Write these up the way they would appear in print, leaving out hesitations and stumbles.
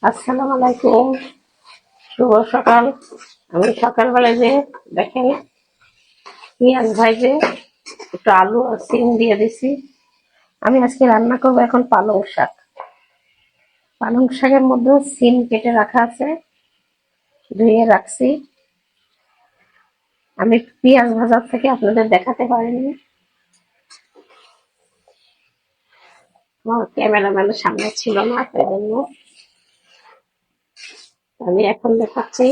আসসালামু আলাইকুম, শুভ সকাল। আমি সকালবেলায় যে দেখেন পেঁয়াজ ভাজে একটু আলু আর সিম দিয়ে দিছি। আমি আজকে রান্না করবো এখন পালং শাক। পালং শাকের মধ্যে সিম কেটে রাখা আছে, ধুয়ে রাখছি। আমি পেঁয়াজ ভাজার থেকে আপনাদের দেখাতে পারিনি, আমার ক্যামেরাম্যানের সামনে ছিল না, তাই জন্য আমি এখন দেখাচ্ছি।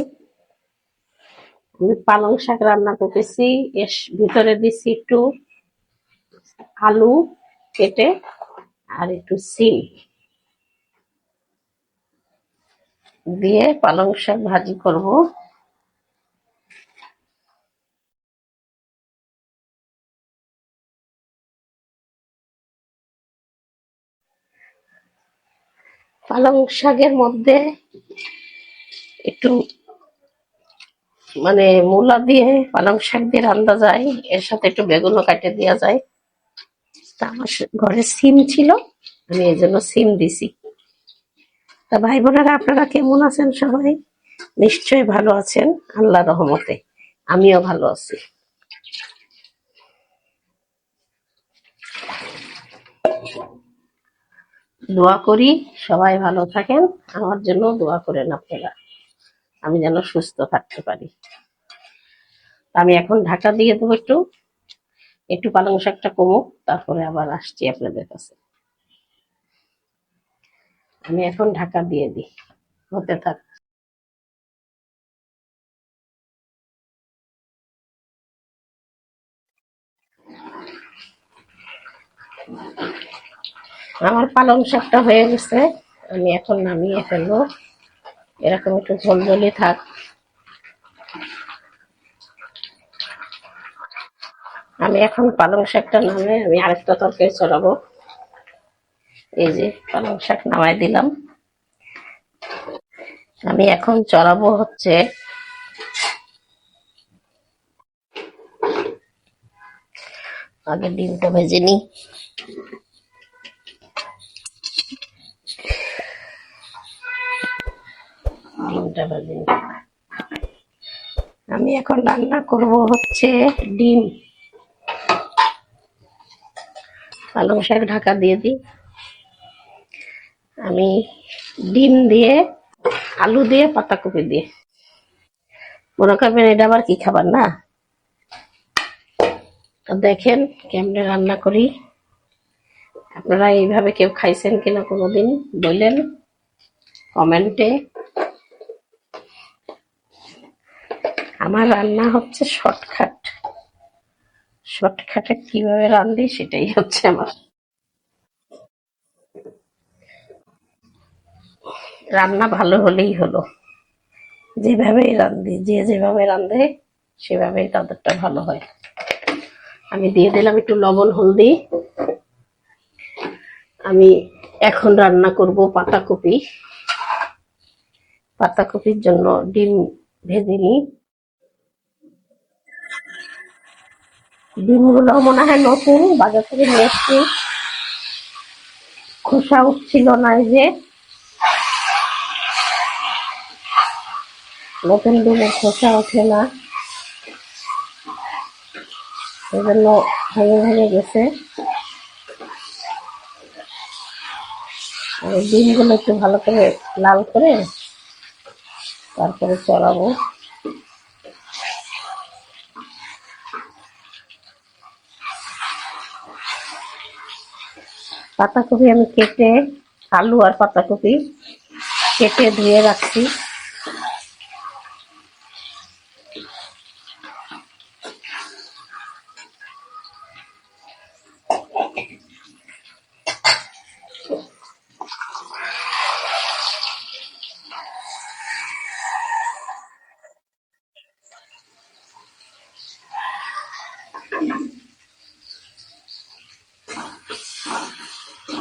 আমি পালং শাক রান্না করতেছি, এর ভিতরে দিচ্ছি একটু আলু কেটে আর একটু সিম দিয়ে পালং শাক ভাজি করব। পালং শাকের মধ্যে একটু মূলা দিয়ে পালং শাক দিয়ে রান্না যায়, এর সাথে একটু বেগুনও কাটে দেওয়া যায়। তা আমার ঘরে সিম ছিল, আমি এই জন্য সিম দিছি। তা ভাই বোনেরা, আপনারা কেমন আছেন? সবাই নিশ্চয়ই ভালো আছেন, আল্লাহ রহমতে আমিও ভালো আছি। দোয়া করি সবাই ভালো থাকেন, আমার জন্য দোয়া করেন আপনারা, আমি যেন সুস্থ থাকতে পারি। আমি এখন ঢাকা দিয়ে দেবো, একটু একটু পালং শাকটা কমুক, তারপরে আবার আসছি আপনাদের কাছে। আমি এখন ঢাকা দিয়ে দিই, হতে থাক। আমার পালং শাকটা হয়ে গেছে, আমি এখন নামিয়ে ফেলবো। এরকম একটু ঝোলঝোলি থাক। আমি এখন পালং শাকটা নামে আমি আরেকটা তরকারি চড়াবো। এই যে পালং শাক নামাই দিলাম, আমি এখন চড়াবো হচ্ছে আগে ডিমটা ভেজে নি। ডিমটা ভেজে নি। আমি এখন রান্না করব হচ্ছে ডিম। পালং শাক ঢাকা দিয়ে দিই। আমি ডিম দিয়ে, আলু দিয়ে, পাতাকপি দিয়ে। মনে করবেন এটা আবার কি খাবার না। তো দেখেন কেমনে রান্না করি, আপনারা এইভাবে কেউ খাইছেন কিনা কোনোদিন বললেন কমেন্টে। আমার রান্না হচ্ছে শর্টকাট, শর্টকাটে কিভাবে রান্ধি সেটাই হচ্ছে আমার রান্না। ভালো হলেই হলো, যেভাবেই রান্ধি, যে যেভাবে রান্ধে সেভাবেই তাদেরটা ভালো হয়। আমি দিয়ে দিলাম একটু লবণ হলদি। আমি এখন রান্না করব পাতাকপি। পাতাকপির জন্য ডিম ভেজে নিই। ডিমগুলো মনে হয় নতুন, বাজার থেকে নিয়ে এসছি, খোসা উঠছিল না। এই যে নতুন ডিমের খোসা ওঠে না, এই জন্য ভেঙে ভেঙে গেছে। আর ডিমগুলো একটু ভালো করে লাল করে তারপরে চড়াবো। পাতাকপি আমি কেটে, আলু আর পাতাকপি কেটে ধুয়ে রাখছি।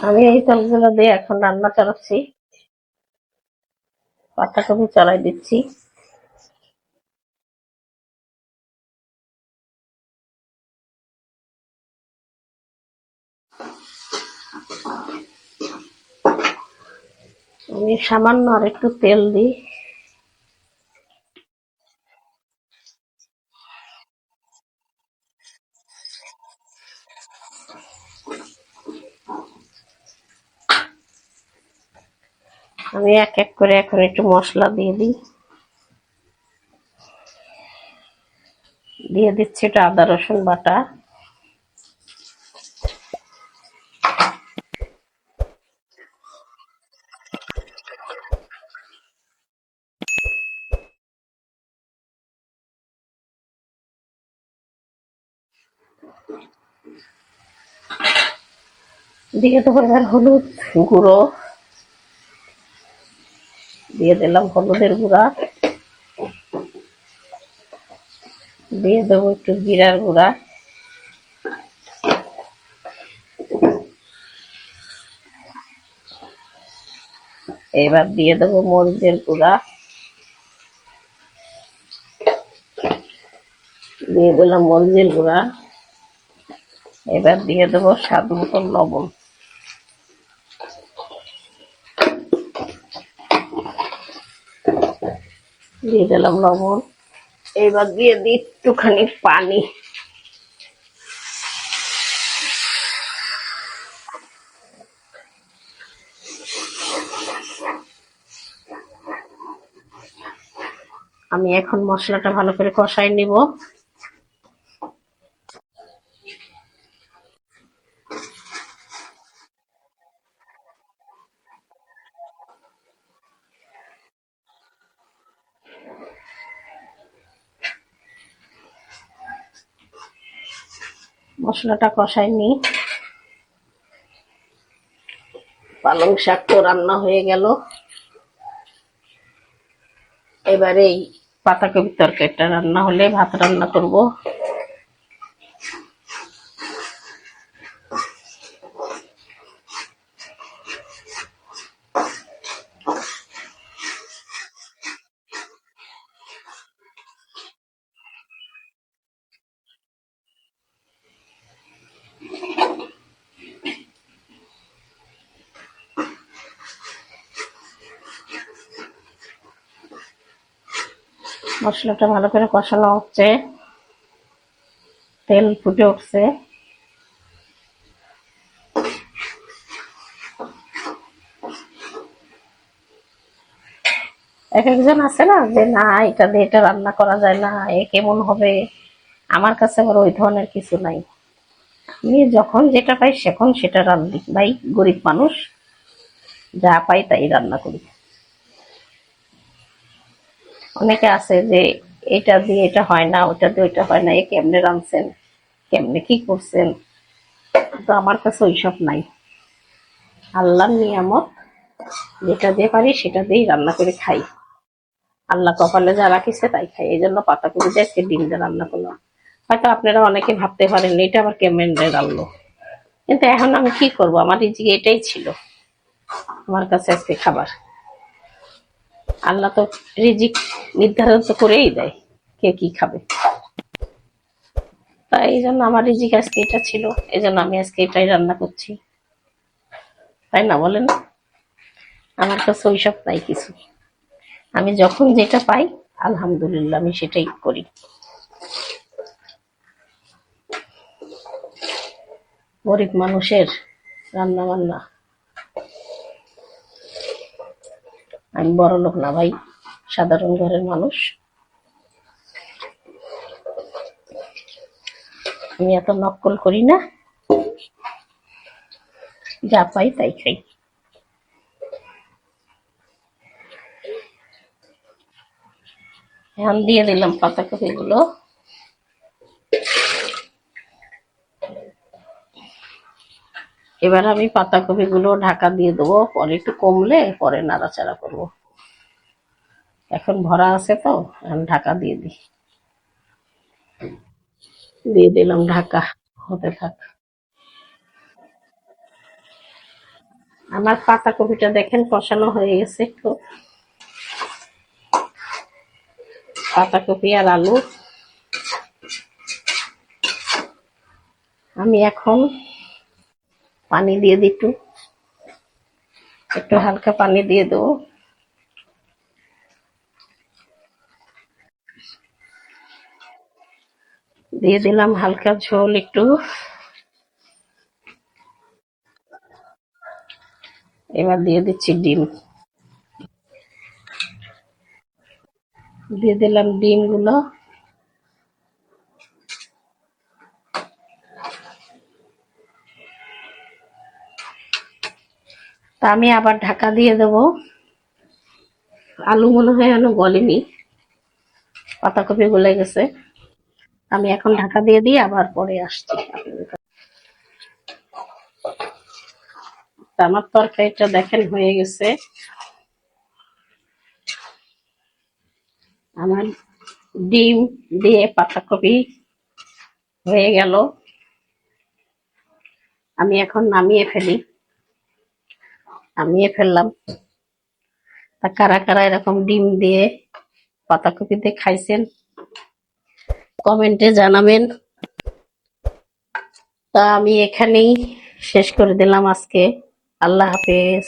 আমি এই তেলগুলো দিয়ে এখন রান্না চালাচ্ছি, পাতাকপি চড়াই দিচ্ছি। আমি সামান্য আর একটু তেল দিই। আমি এক এক করে এখন একটু মশলা দিয়ে দিই। দিয়ে দিচ্ছি একটু আদা রসুন বাটা, দিয়ে দেবো এবার হলুদ গুঁড়ো, দিয়ে দিলাম হলুদের গুঁড়া, দিয়ে দেবো একটু জিরার গুঁড়া, এবার দিয়ে দেবো মরিচের গুঁড়া, দিয়ে দিলাম মরিচের গুঁড়া, এবার দিয়ে দেবো স্বাদ মতন লবণ, দিয়ে দিলাম লবণ। এবার দিয়ে দিই একটুখানি পানি, আমি এখন মশলাটা ভালো করে কষাই নিব। মশলাটা কষাই নি, পালং শাক তো রান্না হয়ে গেল। এবারে এই পাতাকপির তরকারিটা রান্না হলে ভাত রান্না করব। মশলাটা ভালো করে কষানো হচ্ছে, তেল ফুটে উঠছে। এক একজন আছে না যে না এটা দিয়ে এটা রান্না করা যায় না, এ কেমন হবে। আমার কাছে আবার ওই ধরনের কিছু নাই। আমি যখন যেটা পাই সেখন সেটা রান্ধি ভাই, গরিব মানুষ, যা পাই তাই রান্না করি। অনেকে আছে যে এটা দিয়ে এটা হয় না, ওটা দিয়ে ওইটা হয় না, এ কেমনে রাঁধছেন, কেমনে কি করছেন। তো আমার কাছে ওইসব নাই। আল্লাহর নিয়ামত, যেটা দিয়ে পারি সেটা দিয়েই রান্না করে খাই। আল্লাহ কপালে যা রাখিছে তাই খাই, এই জন্য পাতাকপি দিয়ে আজকে ডিম দিয়ে রান্না করলাম। হয়তো আপনারা অনেকে ভাবতে পারেন এটা আবার কেমনে রান্না, কিন্তু এখন আমি কি করব, আমার রিজিকে এটাই ছিল। আমার কাছে আজকে খাবার, আল্লাহ তো রিজিক নির্ধারণ তো করেই দেয় কে কি খাবে। তাই এই জন্য আমার রিজিক আজকে এটা ছিল, এই জন্য আমি আজকে এটাই রান্না করছি। তাই না বলেন? আমার কাছে ওইসব নাই কিছু। আমি যখন যেটা পাই আলহামদুলিল্লাহ আমি সেটাই করি। গরিব মানুষের রান্না বান্না। আমি বড় লোক না ভাই, সাধারণ ঘরের মানুষ। আমি এত নকল করি না, যা পাই তাই খাই। এখন দিয়ে দিলাম পাতাকপি গুলো। এবার আমি পাতাকপি গুলো ঢাকা দিয়ে দেবো, পরে একটু কমলে পরে নাড়াচাড়া করব। এখন ভরা আছে তো, এখন ঢাকা দিয়ে দিই। দিয়ে দিলাম ঢাকা, হতে থাক। আমার পাতাকপিটা দেখেন কষানো হয়ে গেছে একটু, পাতাকপি আর আলু। আমি এখন পানি দিয়ে দিই একটু, একটু হালকা পানি দিয়ে দেবো। দিয়ে দিলাম হালকা ঝোল একটু। এবার দিয়ে দিচ্ছি ডিম। দিয়ে দিলাম ডিমগুলো। তা আমি আবার ঢাকা দিয়ে দেবো। আলু মনে হয় এখনো গলেনি, পাতাকপি গলে গেছে। আমি এখন ঢাকা দিয়ে দিই, আবার পরে আসছি আপনাদের কাছে। তা আমার তরকারিটা দেখেন হয়ে গেছে। আমার ডিম দিয়ে পাতাকপি হয়ে গেল। আমি এখন নামিয়ে ফেলি। নামিয়ে ফেললাম। তা কারা কারা এরকম ডিম দিয়ে পাতাকপি দিয়ে খাইছেন কমেন্টে জানাবেন। তা আমি এখানেই শেষ করে দিলাম আজকে। আল্লাহ হাফেজ।